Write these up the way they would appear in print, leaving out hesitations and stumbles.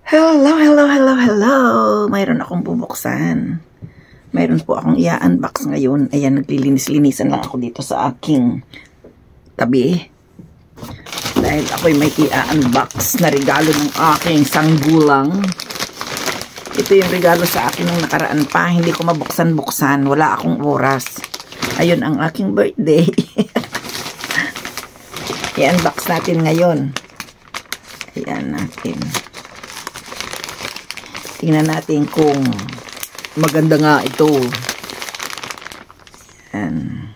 Hello, hello, hello, hello. Mayroon akong bubuksan. Mayroon po akong i-unbox ngayon. Ayan, naglilinis-linisan lang ako dito sa aking tabi. Dahil ako'y may i-unbox na regalo ng aking sanggulang. Ito yung regalo sa akin nung nakaraan pa. Hindi ko mabuksan-buksan. Wala akong oras. Ayun ang aking birthday. I-unbox natin ngayon. Ayan natin. Tingnan natin kung maganda nga ito. Ayan.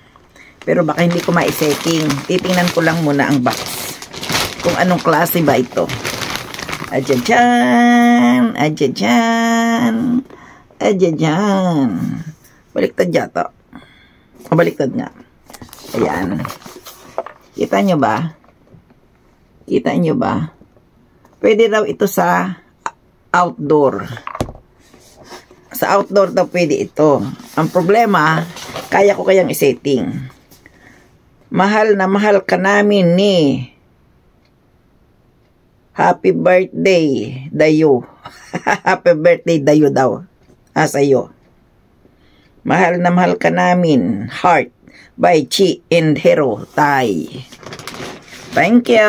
Pero baka hindi ko ma-setting. Titingnan ko lang muna ang box. Kung anong klase ba ito. Adyan. Adyan. Adyan. Baliktad yata. O, baliktad nga. Ayan. Kita nyo ba? Kita nyo ba? Pwede raw ito sa outdoor. Sa outdoor daw pwede ito. Ang problema, kaya ko kayang isetting. Mahal na mahal ka namin ni Happy birthday, Dayo. Happy birthday, Dayo daw. Sa'yo. Mahal na mahal ka namin. Heart by Chi and Hero Tai. Thank you.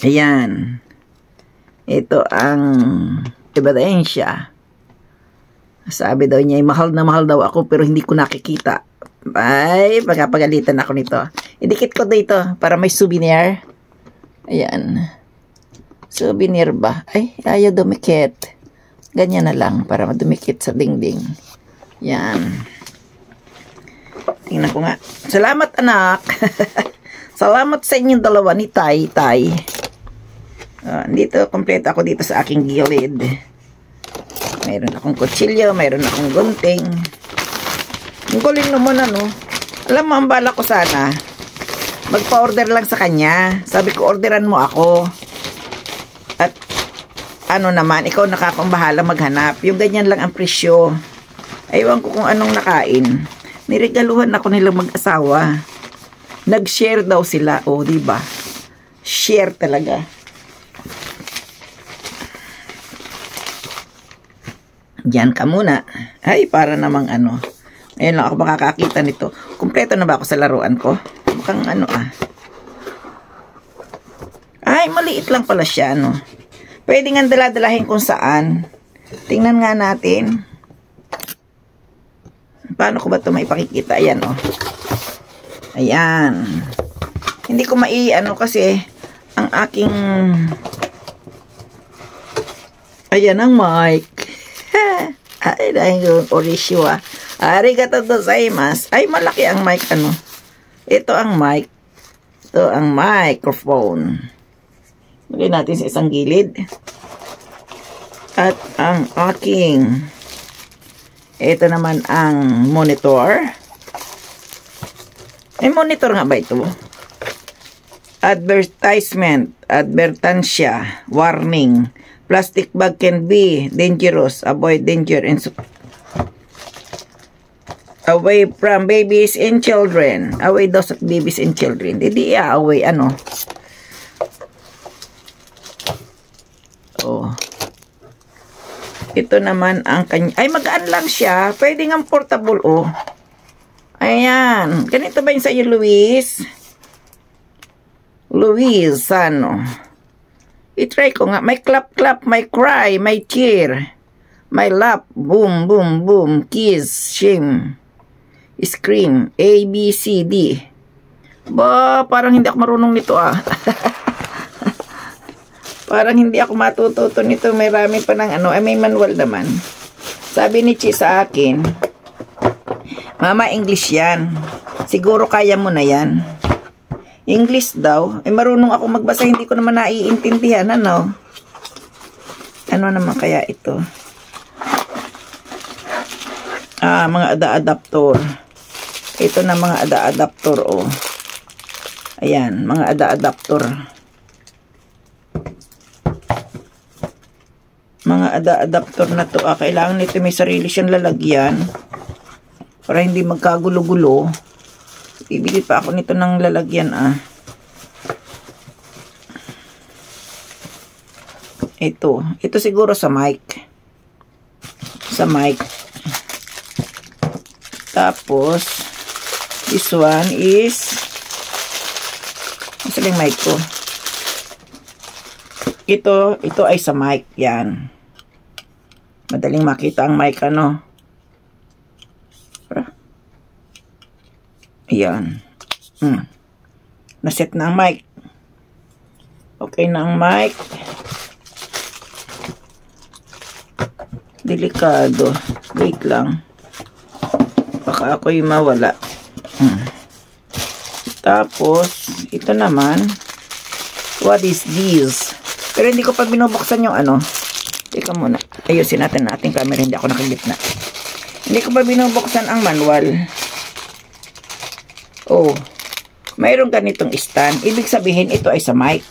Ayan. Ito ang ebidensya. Sabi daw niya, mahal na mahal daw ako pero hindi ko nakikita. Ay, pagkapagalitan ako nito. Idikit ko dito para may souvenir. Ayan. Souvenir ba? Ay, ayaw dumikit. Ganyan na lang para madumikit sa dingding. Yan. Tingnan ko nga. Salamat, anak. Salamat sa inyong dalawa ni Tai. Dito, kompleto ako dito sa aking gilid. Mayroon akong kutsilyo, mayroon akong gunting. Ang galing naman ano. Alam mo, ang bala ko sana, magpa-order lang sa kanya. Sabi ko, orderan mo ako. At ano naman, ikaw nakakong maghanap. Yung ganyan lang ang presyo. Aywan ko kung anong nakain. Niregaluhan ako nilang mag-asawa. Nag-share daw sila. O, diba? Share talaga. Diyan ka muna. Ay, para namang ano. Ngayon lang ako makakakita nito. Kumpleto na ba ako sa laruan ko? Mukhang ano Ay, maliit lang pala siya, no? Pwede nga dala-dalahin kung saan. Tingnan nga natin. Paano ko ba ito maipakikita? Ayan, oh. Ayan. Hindi ko ano kasi ang aking ayan ang mic. Ay, dahil yung orishiwa. Arigato gozaimasu. Ay, malaki ang mic, ano. Ito ang mic. Ito ang microphone. Lagay natin sa isang gilid. At ang aking ito naman ang monitor. May monitor nga ba ito? Advertisement. Advertansya. Warning. Plastic bag can be dangerous. Avoid danger and away from babies and children. Away daw sa babies and children. Hindi away ano. Oh. Ito naman ang kanya. Ay, magaan lang siya. Pwede nga portable, oh. Ayan. Ganito ba yung sa'yo, Luis? Luis, ano? I-try ko nga. May clap-clap, may cry, may cheer. May lap, boom, boom, boom, kiss, shame, scream, A, B, C, D. Ba, parang hindi ako marunong nito, Parang hindi ako matututo nito. May rami pa ng ano. Ay, may manual naman. Sabi ni Chi sa akin, Mama, English yan. Siguro kaya mo na yan. English daw. Ay, marunong ako magbasa. Hindi ko naman naiintindihan. Ano? Ano naman kaya ito? Mga ada-adaptor. Ito na mga ada-adaptor, oh. Ayan, mga ada-adaptor. Mga ada-adaptor na to. Kailangan nito may sarili siyang lalagyan. Para hindi magkagulo-gulo. Bibili pa ako nito ng lalagyan Ito siguro sa mic. Sa mic. Tapos, this one is, nasa yung mic ko? Ito ay sa mic. Yan. Madaling makita ang mic, ano. Ayan. Naset na ang mic. Okay na ang mic. Delikado. Wait lang. Baka ako'y mawala. Tapos, ito naman. What is this? Pero hindi ko pa binubuksan yung ano. Teka muna. Ayusin natin ang ating camera. Hindi ako nakagitna. Hindi ko pa binubuksan ang manual. Oh. Mayroon ganitong stand. Ibig sabihin, ito ay sa mic.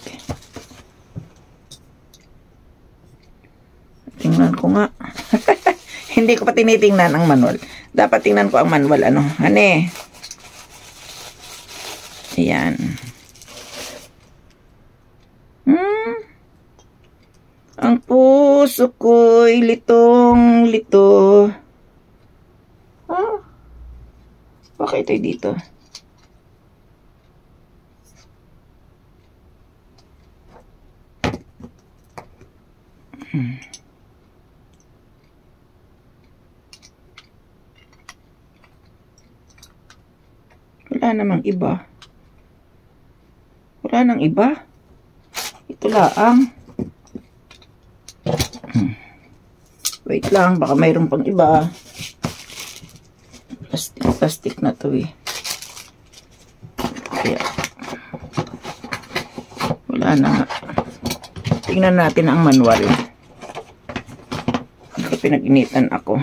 Tingnan ko nga. Hindi ko pa tinitingnan ang manual. Dapat tingnan ko ang manual. Ano? Hane. Ayan. Ang puso ko'y litong-lito. Bakit ito'y dito? Wala namang iba. Wala nang iba. Ito lang. Wait lang, baka mayroon pang iba. Plastic na to eh. Kaya, wala na nga. Tingnan natin ang manual. Pinag-initan ako.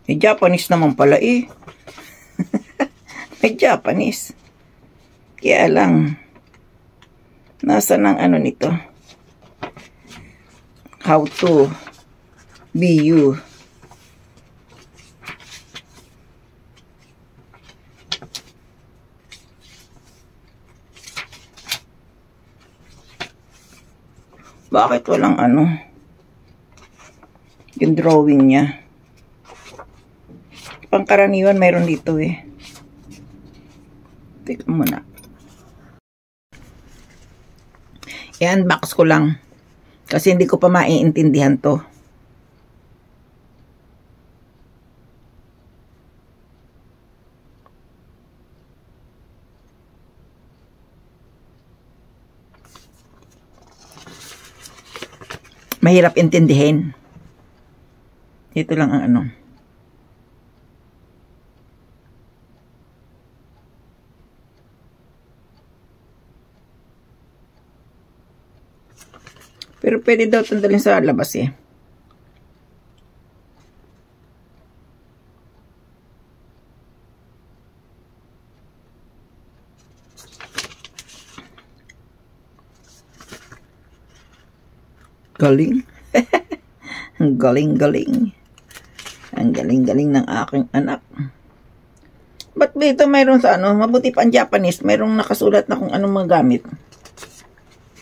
May Japanese naman pala eh. May Japanese. Kaya lang, nasa ng ano nito? How to be you. Bakit walang ano? Yung drawing niya. Pangkaraniwan mayroon dito eh. Teka muna. I-unbox ko lang. Kasi hindi ko pa maiintindihan to. Mahirap intindihin. Ito lang ang ano. Pero pwede daw tandalin sa labas eh. Galing. Ang galing-galing. Ang galing-galing ng aking anak. Ba't dito mayroon sa ano? Mabuti pa ang Japanese. Mayroong nakasulat na kung anong magamit.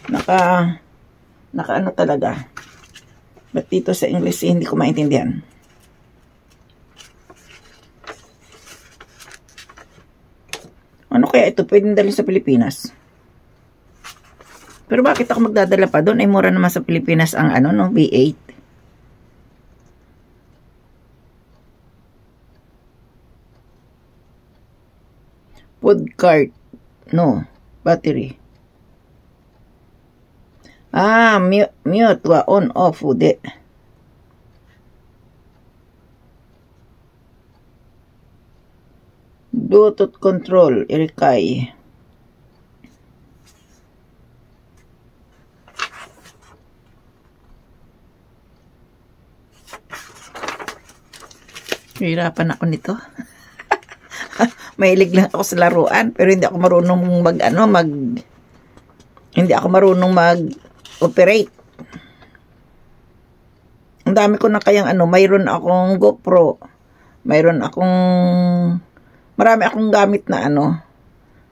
Naka ano talaga. Ba't dito sa English hindi ko maintindihan. Ano kaya ito? Pwedeng dalhin sa Pilipinas. Pero bakit ako magdadala pa doon? Ay mura naman sa Pilipinas ang ano, no? B8. Food cart. No. Battery. Mute wa on off de. Bluetooth control. Irikai. Hirapan ako nito. Mahilig lang ako sa laruan, pero hindi ako marunong hindi ako marunong mag-operate. Ang dami ko na kayang mayroon akong GoPro, mayroon akong Marami akong gamit na ano.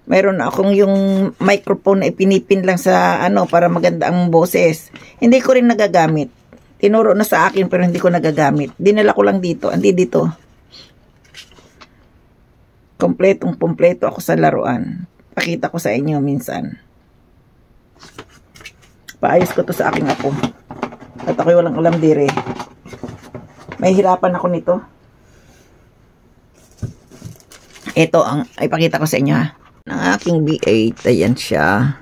Mayroon akong yung microphone na ipinipin lang sa ano para maganda ang boses. Hindi ko rin nagagamit. Tinuro na sa akin pero hindi ko nagagamit. Dinala ko lang dito. Andi dito. Kompleto ako sa laruan. Pakita ko sa inyo minsan. Paayos ko to sa aking apo. At ako'y walang alam dire. May hirapan ako nito. Ito ang ipakita ko sa inyo ha. Ng aking B8. Ayan siya.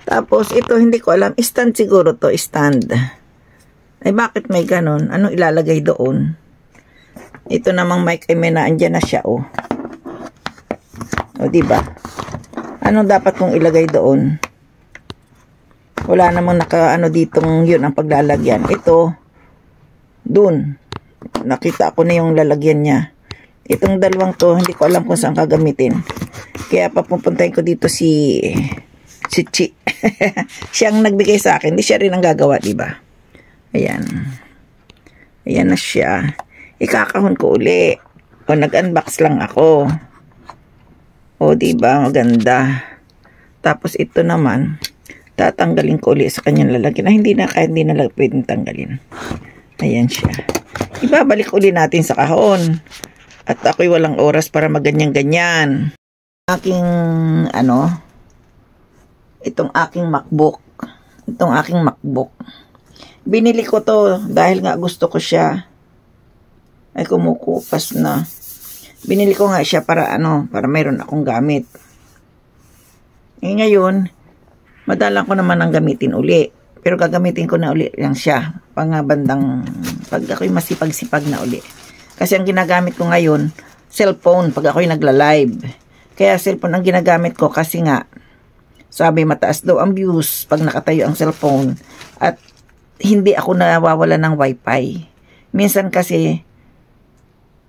Tapos ito hindi ko alam. Stand siguro to. Stand. Ay bakit may ganon? Anong ilalagay doon? Ito namang mic ay may naandyan na siya oh. O diba? Anong dapat kong ilagay doon? Wala namang naka-ano ditong yun ang paglalagyan. Ito, dun. Nakita ko na yung lalagyan niya. Itong dalawang to, hindi ko alam kung saan kagamitin. Kaya papupuntahin ko dito si Chi. Siyang nagbigay sa akin. Hindi siya rin ang gagawa, diba? Ayan. Ayan na siya. Ikakahon ko uli. O nag-unbox lang ako. O diba? Maganda. Tapos ito naman, tatanggalin ko uli sa kanyang lalagyan. Hindi na, kahit hindi na pwedeng tanggalin. Ayan siya. Ibabalik uli natin sa kahon. At ako'y walang oras para maganyan-ganyan. Aking, ano, itong aking MacBook. Itong aking MacBook. Binili ko to dahil nga gusto ko siya. Ay kumukupas na. Binili ko nga siya para ano, para mayroon akong gamit. Eh ngayon, madalang ko naman ang gamitin uli. Pero gagamitin ko na uli lang siya. Pangabandang, pag ako'y masipag-sipag na uli. Kasi ang ginagamit ko ngayon, cellphone pag ako'y nagla-live. Kaya cellphone ang ginagamit ko kasi nga, sabi mataas daw ang views pag nakatayo ang cellphone. At hindi ako nawawala ng wifi. Minsan kasi,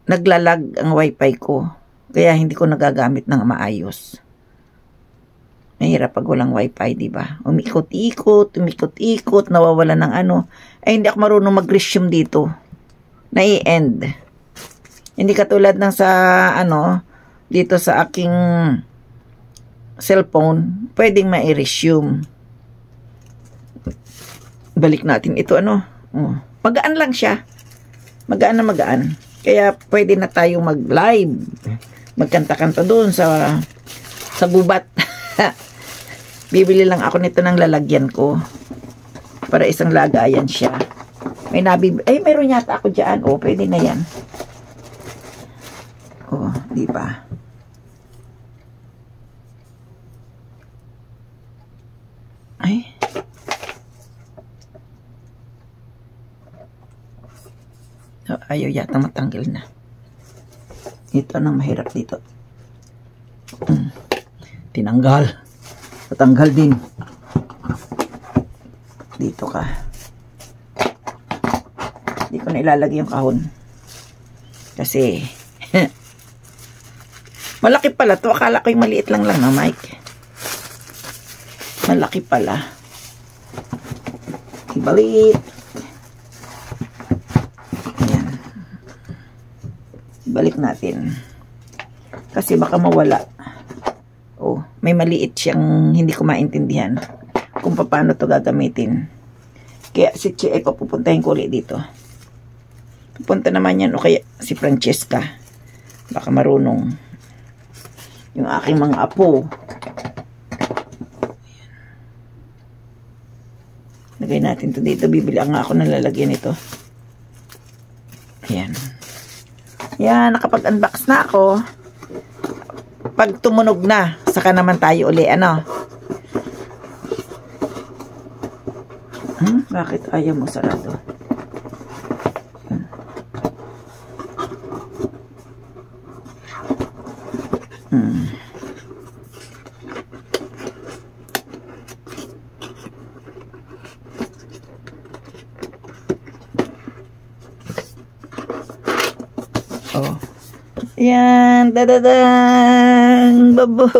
naglalag ang wifi ko. Kaya hindi ko nagagamit ng maayos. Mahirap pag walang wifi, diba? Umikot-ikot, nawawala ng ano. Ay, hindi ako marunong mag-resume dito. Nai-end. Hindi katulad ng sa, ano, dito sa aking cellphone, pwedeng ma-resume. Balik natin ito, ano. Oh. Magaan lang siya. Magaan na magaan. Kaya pwede na tayong mag-live. Magkanta-kanta doon sa gubat. Bibili lang ako nito ng lalagyan ko. Para isang lagayan siya. May ay, meron yata ako dyan. Oh, pwede na yan. Oh, di ba? Ay. Oh, ayaw yata matanggal na. Ito nang mahirap dito. Tinanggal. Tatanggal din. Dito ka. Hindi ko na ilalagay yung kahon. Kasi malaki pala to. Akala ko yung maliit lang na mic. Malaki pala. Ibalik. Ayan. Ibalik natin. Kasi baka mawala. Oh, may maliit siyang hindi ko maintindihan kung paano to gagamitin. Kaya si Chi ay papupuntahin ko ulit dito. Pupunta naman yan o kaya si Francesca. Baka marunong. Yung aking mga apo. Lagay natin to dito. Bibili nga ako ng lalagyan ito. Ayan. Yan, nakapag-unbox na ako. Pag tumunog na, saka naman tayo uli, ano? Bakit ayaw mo sarado? Oh. Yan, dadadang, babo.